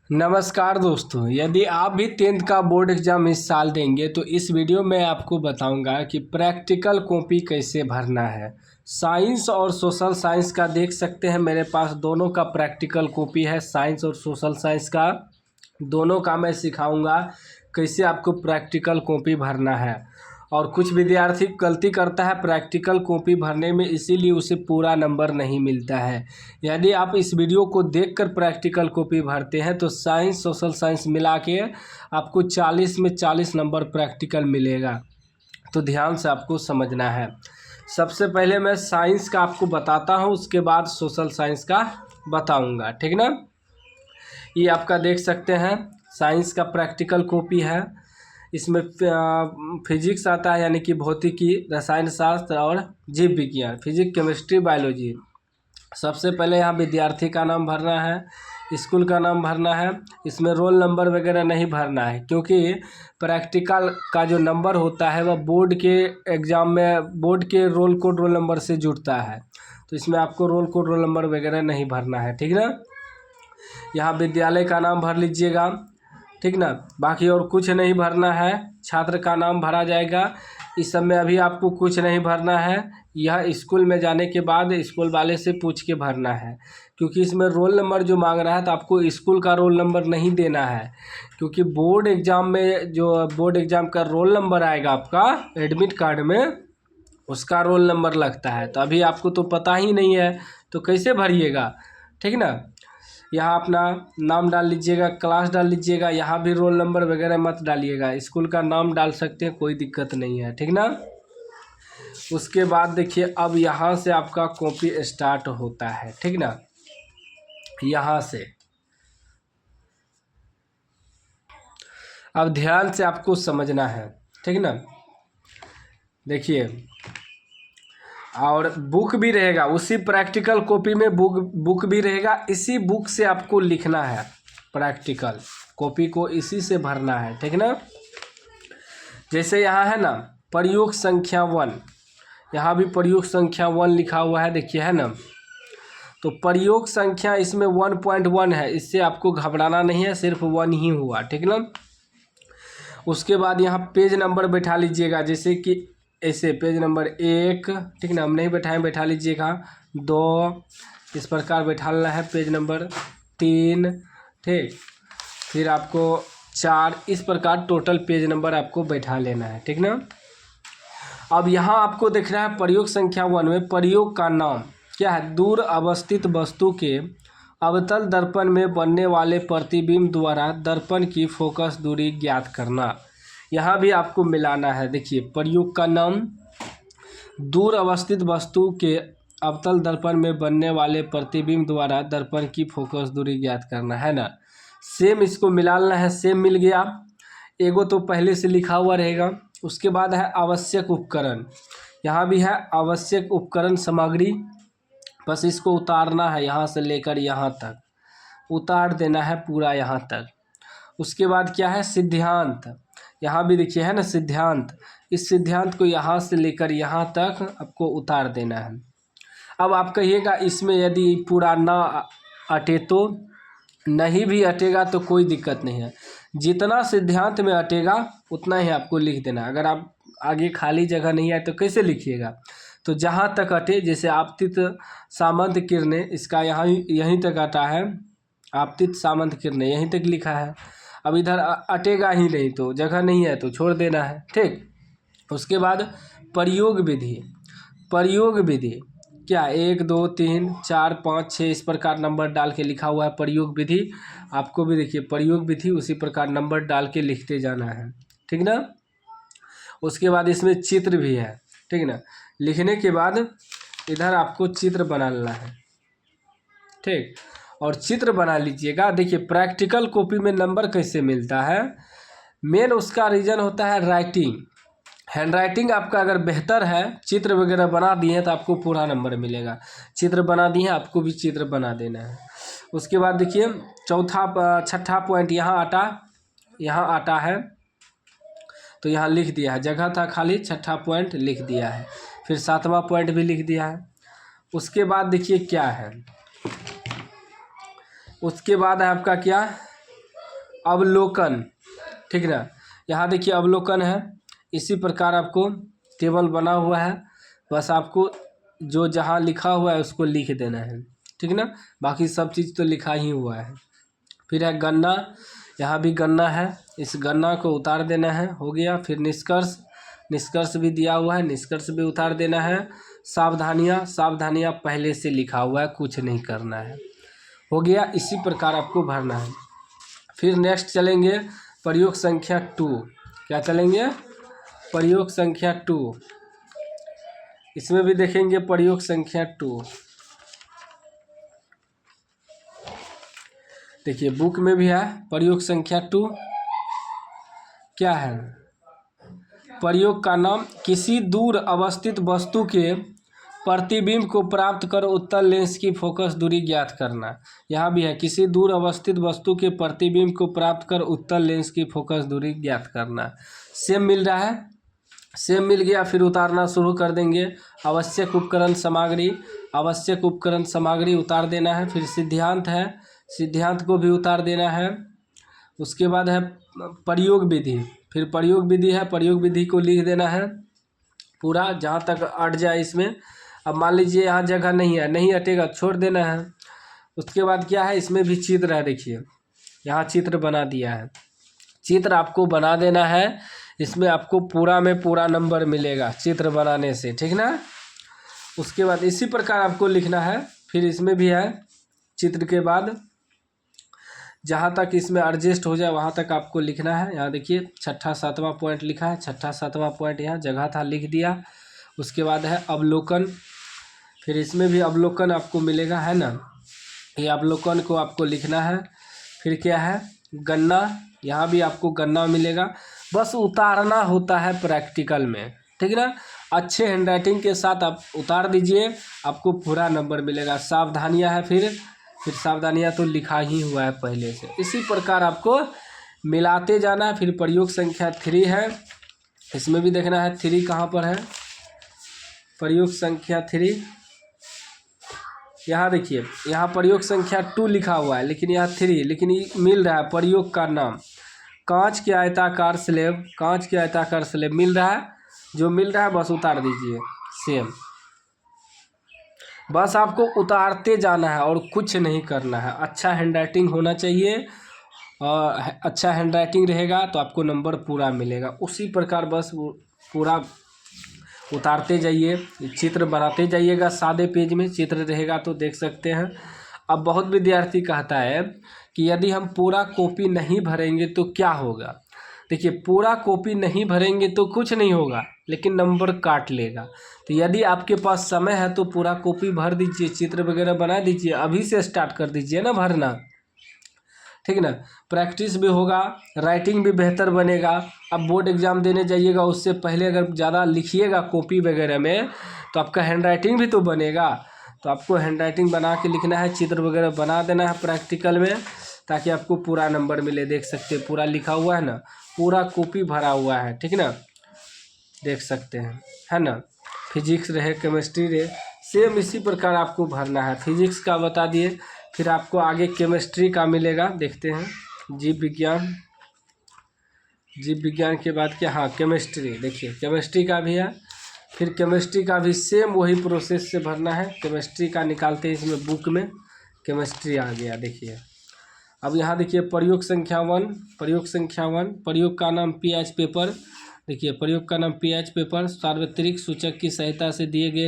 नमस्कार दोस्तों, यदि आप भी 10th का बोर्ड एग्ज़ाम इस साल देंगे तो इस वीडियो में आपको बताऊंगा कि प्रैक्टिकल कॉपी कैसे भरना है। साइंस और सोशल साइंस का देख सकते हैं, मेरे पास दोनों का प्रैक्टिकल कॉपी है। साइंस और सोशल साइंस का दोनों का मैं सिखाऊंगा कैसे आपको प्रैक्टिकल कॉपी भरना है। और कुछ विद्यार्थी गलती करता है प्रैक्टिकल कॉपी भरने में, इसीलिए उसे पूरा नंबर नहीं मिलता है। यदि आप इस वीडियो को देखकर प्रैक्टिकल कॉपी भरते हैं तो साइंस सोशल साइंस मिला के आपको 40 में 40 नंबर प्रैक्टिकल मिलेगा। तो ध्यान से आपको समझना है। सबसे पहले मैं साइंस का आपको बताता हूँ, उसके बाद सोशल साइंस का बताऊँगा, ठीक ना। ये आपका देख सकते हैं साइंस का प्रैक्टिकल कॉपी है। इसमें फिजिक्स आता है, यानी कि भौतिकी, रसायन शास्त्र और जीव विज्ञान, फिजिक्स केमिस्ट्री बायोलॉजी। सबसे पहले यहाँ विद्यार्थी का नाम भरना है, स्कूल का नाम भरना है। इसमें रोल नंबर वगैरह नहीं भरना है, क्योंकि प्रैक्टिकल का जो नंबर होता है वह बोर्ड के एग्ज़ाम में बोर्ड के रोल कोड रोल नंबर से जुड़ता है। तो इसमें आपको रोल कोड रोल नंबर वगैरह नहीं भरना है, ठीक ना। यहाँ विद्यालय का नाम भर लीजिएगा, ठीक ना। बाकी और कुछ नहीं भरना है। छात्र का नाम भरा जाएगा। इस सब में अभी आपको कुछ नहीं भरना है। यह स्कूल में जाने के बाद स्कूल वाले से पूछ के भरना है, क्योंकि इसमें रोल नंबर जो मांग रहा है तो आपको स्कूल का रोल नंबर नहीं देना है, क्योंकि बोर्ड एग्ज़ाम में जो बोर्ड एग्ज़ाम का रोल नंबर आएगा आपका एडमिट कार्ड में, उसका रोल नंबर लगता है। तो अभी आपको तो पता ही नहीं है, तो कैसे भरिएगा, ठीक ना। यहाँ अपना नाम डाल लीजिएगा, क्लास डाल लीजिएगा। यहाँ भी रोल नंबर वगैरह मत डालिएगा, स्कूल का नाम डाल सकते हैं, कोई दिक्कत नहीं है, ठीक ना। उसके बाद देखिए, अब यहाँ से आपका कॉपी स्टार्ट होता है, ठीक ना। यहाँ से अब ध्यान से आपको समझना है, ठीक ना। देखिए, और बुक भी रहेगा उसी प्रैक्टिकल कॉपी में, बुक भी रहेगा। इसी बुक से आपको लिखना है, प्रैक्टिकल कॉपी को इसी से भरना है, ठीक ना। जैसे यहाँ है ना प्रयोग संख्या 1, यहाँ भी प्रयोग संख्या 1 लिखा हुआ है, देखिए है ना। तो प्रयोग संख्या इसमें 1.1 है, इससे आपको घबराना नहीं है, सिर्फ 1 ही हुआ, ठीक ना। उसके बाद यहाँ पेज नंबर बैठा लीजिएगा, जैसे कि ऐसे पेज नंबर 1, ठीक ना, हम नहीं बैठाएं, बैठा लीजिएगा 2, इस प्रकार बैठाना है। पेज नंबर 3, ठीक, फिर आपको 4, इस प्रकार टोटल पेज नंबर आपको बैठा लेना है, ठीक ना। अब यहाँ आपको देखना है प्रयोग संख्या 1 में प्रयोग का नाम क्या है। दूर अवस्थित वस्तु के अवतल दर्पण में बनने वाले प्रतिबिंब द्वारा दर्पण की फोकस दूरी ज्ञात करना। यहाँ भी आपको मिलाना है। देखिए, प्रयोग का नाम, दूर अवस्थित वस्तु के अवतल दर्पण में बनने वाले प्रतिबिंब द्वारा दर्पण की फोकस दूरी ज्ञात करना है ना। सेम इसको मिलाना है, सेम मिल गया। एगो तो पहले से लिखा हुआ रहेगा। उसके बाद है आवश्यक उपकरण, यहाँ भी है आवश्यक उपकरण सामग्री, बस इसको उतारना है, यहाँ से लेकर यहाँ तक उतार देना है पूरा यहाँ तक। उसके बाद क्या है सिद्धांत, यहाँ भी देखिए है ना सिद्धांत, इस सिद्धांत को यहाँ से लेकर यहाँ तक आपको उतार देना है। अब आप कहिएगा इसमें यदि पूरा ना अटे तो, नहीं भी अटेगा तो कोई दिक्कत नहीं है, जितना सिद्धांत में अटेगा उतना ही आपको लिख देना। अगर आप आगे खाली जगह नहीं है तो कैसे लिखिएगा, तो जहाँ तक अटे, जैसे आपतित सामंत किरणें, इसका यहाँ यहीं तक अटा है, आपतित सामंत किरणें यहीं तक लिखा है। अब इधर अटेगा ही नहीं तो जगह नहीं है तो छोड़ देना है, ठीक। उसके बाद प्रयोग विधि, प्रयोग विधि क्या 1 2 3 4 5 6 इस प्रकार नंबर डाल के लिखा हुआ है प्रयोग विधि। आपको भी देखिए प्रयोग विधि उसी प्रकार नंबर डाल के लिखते जाना है, ठीक ना। उसके बाद इसमें चित्र भी है, ठीक ना। लिखने के बाद इधर आपको चित्र बनाना है, ठीक, और चित्र बना लीजिएगा। देखिए, प्रैक्टिकल कॉपी में नंबर कैसे मिलता है, मेन उसका रीज़न होता है राइटिंग। हैंड राइटिंग आपका अगर बेहतर है, चित्र वगैरह बना दिए हैं तो आपको पूरा नंबर मिलेगा। चित्र बना दिए हैं, आपको भी चित्र बना देना है। उसके बाद देखिए छठा पॉइंट, यहाँ आटा है तो यहाँ लिख दिया है, जगह था खाली, छठा पॉइंट लिख दिया है। फिर 7वां पॉइंट भी लिख दिया है। उसके बाद देखिए क्या है, उसके बाद है आपका क्या अवलोकन, ठीक ना। यहाँ देखिए अवलोकन है, इसी प्रकार आपको टेबल बना हुआ है, बस आपको जो जहाँ लिखा हुआ है उसको लिख देना है, ठीक ना। बाकी सब चीज़ तो लिखा ही हुआ है। फिर है गन्ना, यहाँ भी गन्ना है, इस गन्ना को उतार देना है, हो गया। फिर निष्कर्ष, निष्कर्ष भी दिया हुआ है, निष्कर्ष भी उतार देना है। सावधानियाँ, सावधानियाँ पहले से लिखा हुआ है, कुछ नहीं करना है, हो गया। इसी प्रकार आपको भरना है। फिर नेक्स्ट चलेंगे प्रयोग संख्या 2। क्या चलेंगे? प्रयोग संख्या 2। इसमें भी देखेंगे प्रयोग संख्या 2। देखिए बुक में भी है प्रयोग संख्या 2। क्या है? प्रयोग का नाम, किसी दूर अवस्थित वस्तु के प्रतिबिंब को प्राप्त कर उत्तल लेंस की फोकस दूरी ज्ञात करना। यहाँ भी है, किसी दूर अवस्थित वस्तु के प्रतिबिंब को प्राप्त कर उत्तल लेंस की फोकस दूरी ज्ञात करना। सेम मिल रहा है, सेम मिल गया, फिर उतारना शुरू कर देंगे। आवश्यक उपकरण सामग्री, आवश्यक उपकरण सामग्री उतार देना है। फिर सिद्धांत है, सिद्धांत को भी उतार देना है। उसके बाद है प्रयोग विधि, फिर प्रयोग विधि है, प्रयोग विधि को लिख देना है पूरा, जहाँ तक अट जाए इसमें। अब मान लीजिए यहाँ जगह नहीं है, नहीं अटेगा, छोड़ देना है। उसके बाद क्या है, इसमें भी चित्र है, देखिए यहाँ चित्र बना दिया है, चित्र आपको बना देना है। इसमें आपको पूरा में पूरा नंबर मिलेगा चित्र बनाने से, ठीक ना। उसके बाद इसी प्रकार आपको लिखना है। फिर इसमें भी है चित्र के बाद जहाँ तक इसमें एडजस्ट हो जाए वहाँ तक आपको लिखना है। यहाँ देखिए 6ठा 7वां पॉइंट लिखा है, 6ठा 7वां पॉइंट यहाँ जगह था, लिख दिया। उसके बाद है अवलोकन, फिर इसमें भी अवलोकन आपको मिलेगा, है ना। ये अवलोकन को आपको लिखना है। फिर क्या है, गन्ना, यहाँ भी आपको गन्ना मिलेगा, बस उतारना होता है प्रैक्टिकल में, ठीक ना। अच्छे हैंडराइटिंग के साथ आप उतार दीजिए, आपको पूरा नंबर मिलेगा। सावधानियाँ है, फिर सावधानियाँ तो लिखा ही हुआ है पहले से, इसी प्रकार आपको मिलाते जाना है। फिर प्रयोग संख्या 3 है, इसमें भी देखना है 3 कहाँ पर है। प्रयोग संख्या 3, यहाँ देखिए, यहाँ प्रयोग संख्या 2 लिखा हुआ है, लेकिन यहाँ 3, लेकिन ये मिल रहा है प्रयोग का नाम, कांच के आयताकार स्लेब, कांच के आयताकार स्लेब मिल रहा है। जो मिल रहा है बस उतार दीजिए सेम, बस आपको उतारते जाना है और कुछ नहीं करना है। अच्छा हैंडराइटिंग होना चाहिए, और अच्छा हैंडराइटिंग रहेगा तो आपको नंबर पूरा मिलेगा। उसी प्रकार बस पूरा उतारते जाइए, चित्र बनाते जाइएगा। सादे पेज में चित्र रहेगा तो देख सकते हैं। अब बहुत विद्यार्थी कहता है कि यदि हम पूरा कॉपी नहीं भरेंगे तो क्या होगा। देखिए पूरा कॉपी नहीं भरेंगे तो कुछ नहीं होगा, लेकिन नंबर काट लेगा। तो यदि आपके पास समय है तो पूरा कॉपी भर दीजिए, चित्र वगैरह बना दीजिए, अभी से स्टार्ट कर दीजिए ना भरना, ठीक ना। प्रैक्टिस भी होगा, राइटिंग भी बेहतर बनेगा। अब बोर्ड एग्जाम देने जाइएगा उससे पहले अगर ज़्यादा लिखिएगा कॉपी वगैरह में तो आपका हैंडराइटिंग भी तो बनेगा। तो आपको हैंडराइटिंग बना के लिखना है, चित्र वगैरह बना देना है प्रैक्टिकल में, ताकि आपको पूरा नंबर मिले। देख सकते हैं पूरा लिखा हुआ है ना, पूरा कॉपी भरा हुआ है, ठीक ना, देख सकते हैं, है ना। फिजिक्स रहे, केमिस्ट्री रहे, सेम इसी प्रकार आपको भरना है। फिजिक्स का बता दिए, फिर आपको आगे केमिस्ट्री का मिलेगा, देखते हैं। जीव विज्ञान, जीव विज्ञान के बाद क्या, हाँ केमिस्ट्री, देखिए केमिस्ट्री का भी है। फिर केमिस्ट्री का भी सेम वही प्रोसेस से भरना है। केमिस्ट्री का निकालते हैं इसमें बुक में, केमिस्ट्री आ गया, देखिए। अब यहाँ देखिए प्रयोग संख्या 1, प्रयोग संख्या 1, प्रयोग का नाम पीएच पेपर, देखिए प्रयोग का नाम पीएच पेपर। सार्वत्रिक सूचक की सहायता से दिए गए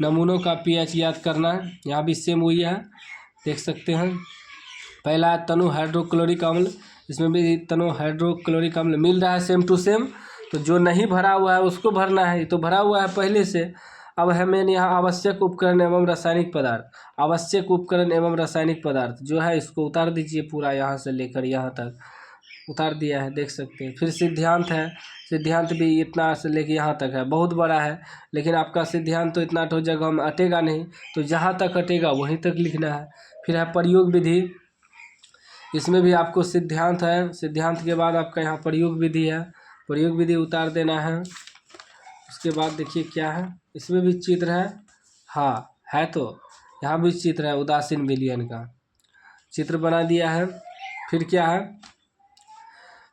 नमूनों का पीएच याद करना है। यहाँ भी सेम वही है, देख सकते हैं। पहला है तनु हाइड्रोक्लोरिक अम्ल, इसमें भी तनु हाइड्रोक्लोरिक अम्ल मिल रहा है सेम टू सेम। तो जो नहीं भरा हुआ है उसको भरना है, ये तो भरा हुआ है पहले से। अब हमें यहाँ आवश्यक उपकरण एवं रासायनिक पदार्थ, आवश्यक उपकरण एवं रासायनिक पदार्थ जो है इसको उतार दीजिए पूरा, यहाँ से लेकर यहाँ तक उतार दिया है, देख सकते हैं। फिर सिद्धांत है, सिद्धांत भी इतना से लेके यहाँ तक है, बहुत बड़ा है, लेकिन आपका सिद्धांत तो इतना तो जगह में अटेगा नहीं, तो जहाँ तक अटेगा वहीं तक लिखना है। फिर है प्रयोग विधि, इसमें भी आपको सिद्धांत है, सिद्धांत के बाद आपका यहाँ प्रयोग विधि है, प्रयोग विधि उतार देना है। उसके बाद देखिए क्या है, इसमें भी चित्र है, हाँ है, तो यहाँ भी चित्र है, उदासीन विलयन का चित्र बना दिया है। फिर क्या है,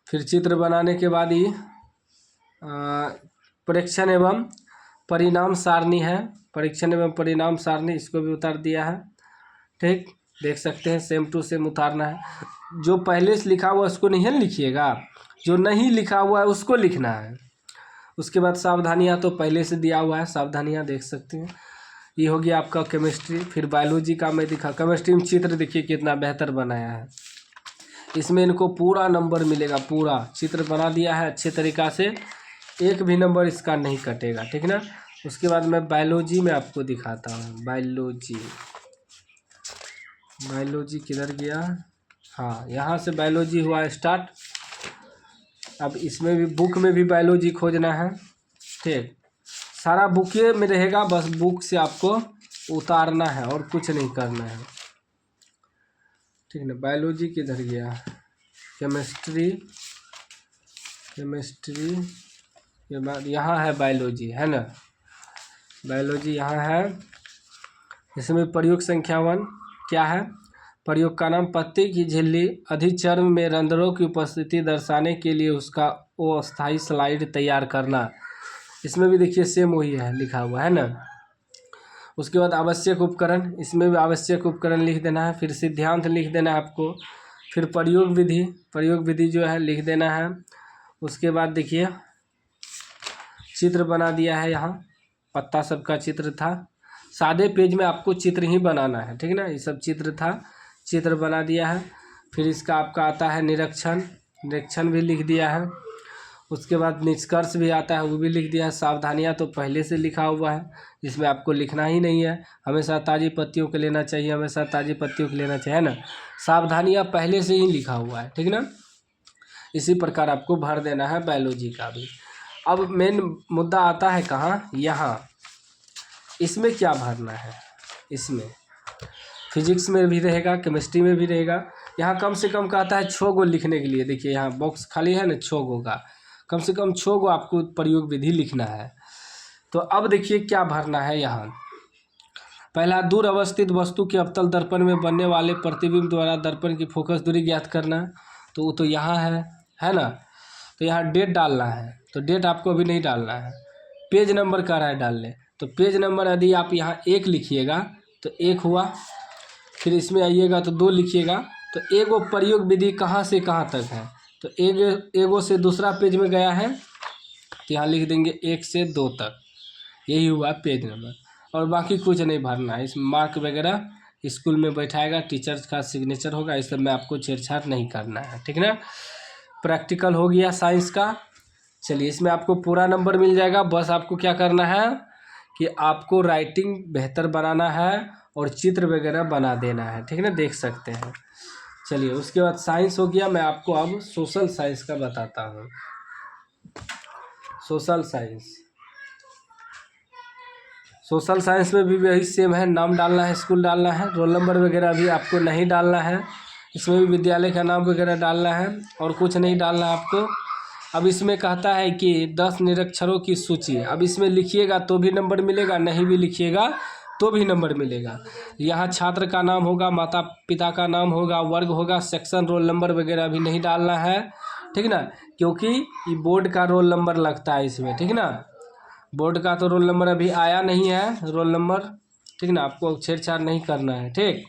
फिर चित्र बनाने के बाद ही परीक्षण एवं परिणाम सारणी है, परीक्षण एवं परिणाम सारणी, इसको भी उतार दिया है। ठीक, देख सकते हैं सेम टू सेम उतारना है। जो पहले से लिखा हुआ उसको नहीं लिखिएगा, जो नहीं लिखा हुआ है उसको लिखना है। उसके बाद सावधानियां तो पहले से दिया हुआ है, सावधानियां देख सकते हैं। ये हो गया आपका केमिस्ट्री। फिर बायोलॉजी का मैं दिखा, केमिस्ट्री में चित्र देखिए कितना बेहतर बनाया है। इसमें इनको पूरा नंबर मिलेगा, पूरा चित्र बना दिया है अच्छे तरीक़ा से, एक भी नंबर इसका नहीं कटेगा, ठीक ना। उसके बाद मैं बायोलॉजी में आपको दिखाता हूँ। बायोलॉजी किधर गया, हाँ यहाँ से बायोलॉजी हुआ स्टार्ट। अब इसमें भी बुक में भी बायोलॉजी खोजना है। ठीक, सारा बुके में रहेगा, बस बुक से आपको उतारना है और कुछ नहीं करना है, ठीक ना। बायोलॉजी किधर गया, केमिस्ट्री के बाद यहाँ है बायोलॉजी, है ना। बायोलॉजी यहाँ है। इसमें प्रयोग संख्या 1 क्या है, प्रयोग का नाम, पत्ते की झिल्ली अधिचर्म में रंध्रों की उपस्थिति दर्शाने के लिए उसका अस्थायी स्लाइड तैयार करना। इसमें भी देखिए सेम वही है लिखा हुआ, है ना। उसके बाद आवश्यक उपकरण, इसमें भी आवश्यक उपकरण लिख देना है। फिर सिद्धांत लिख देना है आपको। फिर प्रयोग विधि जो है लिख देना है। उसके बाद देखिए चित्र बना दिया है, यहाँ पत्ता सबका चित्र था। सादे पेज में आपको चित्र ही बनाना है, ठीक ना। ये सब चित्र था, चित्र बना दिया है। फिर इसका आपका आता है निरीक्षण भी लिख दिया है। उसके बाद निष्कर्ष भी आता है, वो भी लिख दिया है। सावधानियां तो पहले से लिखा हुआ है, इसमें आपको लिखना ही नहीं है। हमेशा ताज़ी पत्तियों को लेना चाहिए, हमेशा ताज़ी पत्तियों को लेना चाहिए, है ना। सावधानियां पहले से ही लिखा हुआ है, ठीक ना। इसी प्रकार आपको भर देना है बायोलॉजी का भी। अब मेन मुद्दा आता है कहाँ, यहाँ। इसमें क्या भरना है, इसमें फिजिक्स में भी रहेगा, केमिस्ट्री में भी रहेगा। यहाँ कम से कम कहता है 6 गो लिखने के लिए। देखिए यहाँ बॉक्स खाली है ना, 6 गो का, कम से कम 6 गो आपको प्रयोग विधि लिखना है। तो अब देखिए क्या भरना है यहाँ। पहला, दूर अवस्थित वस्तु के अवतल दर्पण में बनने वाले प्रतिबिंब द्वारा दर्पण की फोकस दूरी ज्ञात करना। तो वो तो यहाँ है ना। तो यहाँ डेट डालना है, तो डेट आपको अभी नहीं डालना है। पेज नंबर कह रहा है डालने, तो पेज नंबर यदि आप यहाँ 1 लिखिएगा तो 1 हुआ। फिर इसमें आइएगा तो 2 लिखिएगा। तो एगो प्रयोग विधि कहाँ से कहाँ तक है, तो एगो से दूसरा पेज में गया है, तो यहाँ लिख देंगे 1 से 2 तक, यही हुआ पेज नंबर। और बाकी कुछ नहीं भरना है। इसमें मार्क वगैरह स्कूल में बैठाएगा, टीचर्स का सिग्नेचर होगा, इस सब में आपको छेड़छाड़ नहीं करना है, ठीक ना। प्रैक्टिकल हो गया साइंस का। चलिए, इसमें आपको पूरा नंबर मिल जाएगा। बस आपको क्या करना है कि आपको राइटिंग बेहतर बनाना है और चित्र वगैरह बना देना है, ठीक ना, देख सकते हैं। चलिए, उसके बाद साइंस हो गया। मैं आपको अब सोशल साइंस का बताता हूँ। सोशल साइंस में भी वही सेम है, नाम डालना है, स्कूल डालना है, रोल नंबर वगैरह भी आपको नहीं डालना है। इसमें भी विद्यालय का नाम वगैरह डालना है और कुछ नहीं डालना है आपको। अब इसमें कहता है कि 10 निरक्षरों की सूची। अब इसमें लिखिएगा तो भी नंबर मिलेगा, नहीं भी लिखिएगा तो भी नंबर मिलेगा। यहाँ छात्र का नाम होगा, माता पिता का नाम होगा, वर्ग होगा, सेक्शन, रोल नंबर वगैरह भी नहीं डालना है, ठीक ना, क्योंकि ये बोर्ड का रोल नंबर लगता है इसमें, ठीक ना। बोर्ड का तो रोल नंबर अभी आया नहीं है, रोल नंबर, ठीक ना, आपको छेड़छाड़ नहीं करना है, ठीक।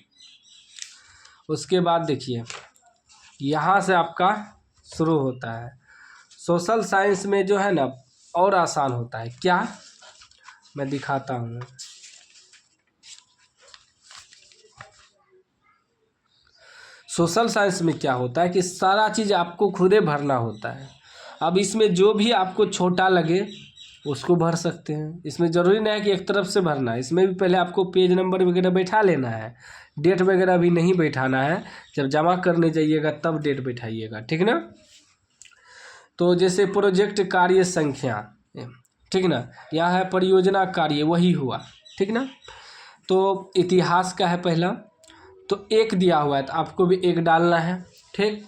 उसके बाद देखिए यहाँ से आपका शुरू होता है। सोशल साइंस में जो है ना और आसान होता है। क्या, मैं दिखाता हूँ। सोशल साइंस में क्या होता है कि सारा चीज़ आपको खुदे भरना होता है। अब इसमें जो भी आपको छोटा लगे उसको भर सकते हैं। इसमें ज़रूरी नहीं है कि एक तरफ से भरना है। इसमें भी पहले आपको पेज नंबर वगैरह बैठा लेना है, डेट वगैरह भी नहीं बैठाना है। जब जमा करने जाइएगा तब डेट बैठाइएगा, ठीक ना। तो जैसे प्रोजेक्ट कार्य संख्या, ठीक ना, यहाँ है परियोजना कार्य, वही हुआ, ठीक ना। तो इतिहास का है पहला, तो 1 दिया हुआ है तो आपको भी 1 डालना है, ठीक।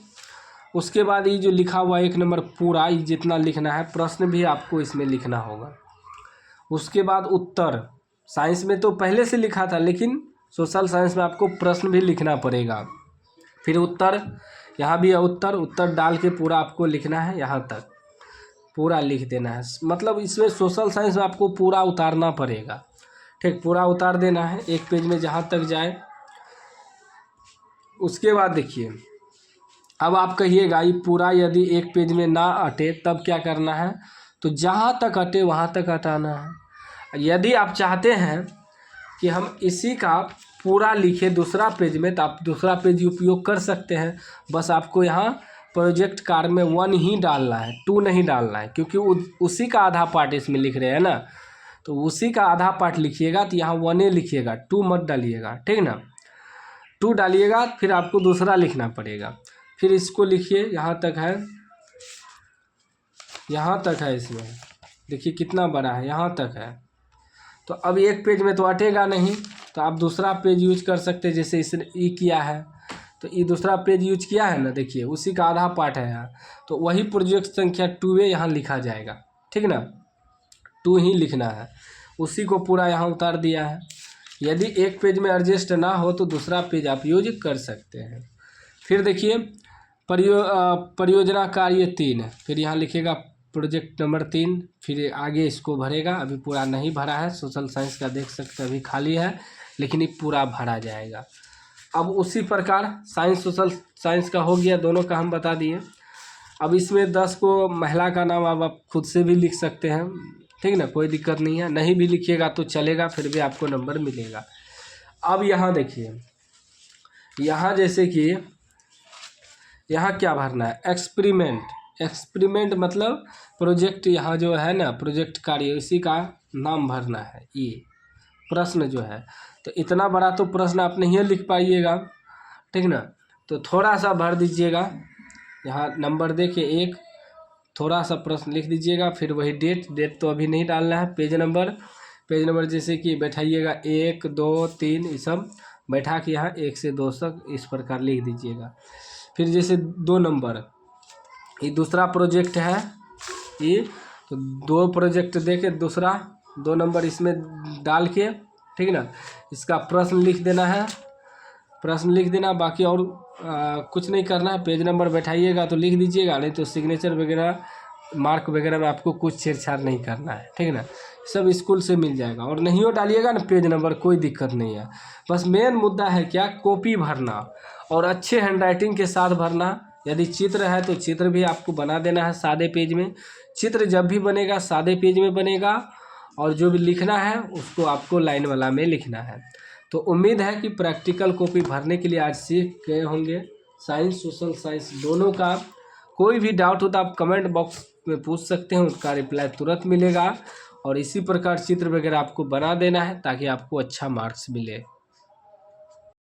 उसके बाद ये जो लिखा हुआ 1 नंबर पूरा, ये जितना लिखना है, प्रश्न भी आपको इसमें लिखना होगा। उसके बाद उत्तर, साइंस में तो पहले से लिखा था, लेकिन सोशल साइंस में आपको प्रश्न भी लिखना पड़ेगा। फिर उत्तर, यहाँ भी उत्तर उत्तर डाल के पूरा आपको लिखना है, यहाँ तक पूरा लिख देना है। मतलब इसमें सोशल साइंस में आपको पूरा उतारना पड़ेगा, ठीक, पूरा उतार देना है एक पेज में जहाँ तक जाए। उसके बाद देखिए, अब आप कहिएगा ये पूरा यदि एक पेज में ना अटे तब क्या करना है, तो जहाँ तक अटे वहाँ तक हटाना है। यदि आप चाहते हैं कि हम इसी का पूरा लिखे दूसरा पेज में, तो आप दूसरा पेज उपयोग कर सकते हैं। बस आपको यहाँ प्रोजेक्ट कार्ड में 1 ही डालना है, 2 नहीं डालना है, क्योंकि उसी का आधा पार्ट इसमें लिख रहे हैं ना, तो उसी का आधा पार्ट लिखिएगा तो यहाँ 1 लिखिएगा, 2 मत डालिएगा, ठीक ना। 2 डालिएगा फिर आपको दूसरा लिखना पड़ेगा, फिर इसको लिखिए, यहाँ तक है, यहाँ तक है, इसमें देखिए कितना बड़ा है, यहाँ तक है। तो अब एक पेज में तो अटेगा नहीं, तो आप दूसरा पेज यूज कर सकते हैं। जैसे इसने ई किया है तो ये दूसरा पेज यूज किया है ना, देखिए उसी का आधा पार्ट है यहाँ, तो वही प्रोजेक्ट संख्या 2 यहाँ लिखा जाएगा, ठीक ना, 2 ही लिखना है, उसी को पूरा यहाँ उतार दिया है। यदि एक पेज में एडजस्ट ना हो तो दूसरा पेज आप यूज कर सकते हैं। फिर देखिए परियोजना कार्य 3, फिर यहाँ लिखेगा प्रोजेक्ट नंबर 3, फिर आगे इसको भरेगा। अभी पूरा नहीं भरा है, सोशल साइंस का देख सकते हैं अभी खाली है, लेकिन ये पूरा भरा जाएगा। अब उसी प्रकार साइंस सोशल साइंस का हो गया, दोनों का हम बता दिए। अब इसमें 10 को महिला का नाम आप खुद से भी लिख सकते हैं, ठीक ना, कोई दिक्कत नहीं है, नहीं भी लिखिएगा तो चलेगा, फिर भी आपको नंबर मिलेगा। अब यहाँ देखिए, यहाँ जैसे कि यहाँ क्या भरना है, एक्सपेरिमेंट मतलब प्रोजेक्ट, यहाँ जो है ना प्रोजेक्ट कार्य, इसी का नाम भरना है। ये प्रश्न जो है, तो इतना बड़ा तो प्रश्न आप नहीं लिख पाइएगा, ठीक ना, तो थोड़ा सा भर दीजिएगा। यहाँ नंबर देखिए 1, थोड़ा सा प्रश्न लिख दीजिएगा, फिर वही डेट तो अभी नहीं डालना है। पेज नंबर जैसे कि बैठाइएगा 1 2 3, ये सब बैठा के यहाँ 1 से 2 तक इस प्रकार लिख दीजिएगा। फिर जैसे 2 नंबर, ये दूसरा प्रोजेक्ट है, ये तो 2 प्रोजेक्ट दे के दूसरा 2 नंबर इसमें डाल के, ठीक ना, इसका प्रश्न लिख देना, बाकी और कुछ नहीं करना है। पेज नंबर बैठाइएगा तो लिख दीजिएगा, नहीं तो सिग्नेचर वगैरह मार्क वगैरह में आपको कुछ छेड़छाड़ नहीं करना है, ठीक ना, सब स्कूल से मिल जाएगा। और नहीं हो डालिएगा ना पेज नंबर, कोई दिक्कत नहीं है। बस मेन मुद्दा है क्या, कॉपी भरना, और अच्छे हैंडराइटिंग के साथ भरना। यदि चित्र है तो चित्र भी आपको बना देना है सादे पेज में। चित्र जब भी बनेगा सादे पेज में बनेगा, और जो भी लिखना है उसको आपको लाइन वाला में लिखना है। तो उम्मीद है कि प्रैक्टिकल कॉपी भरने के लिए आज सीख गए होंगे, साइंस सोशल साइंस दोनों का। कोई भी डाउट हो तो आप कमेंट बॉक्स में पूछ सकते हैं, उसका रिप्लाई तुरंत मिलेगा। और इसी प्रकार चित्र वगैरह आपको बना देना है ताकि आपको अच्छा मार्क्स मिले।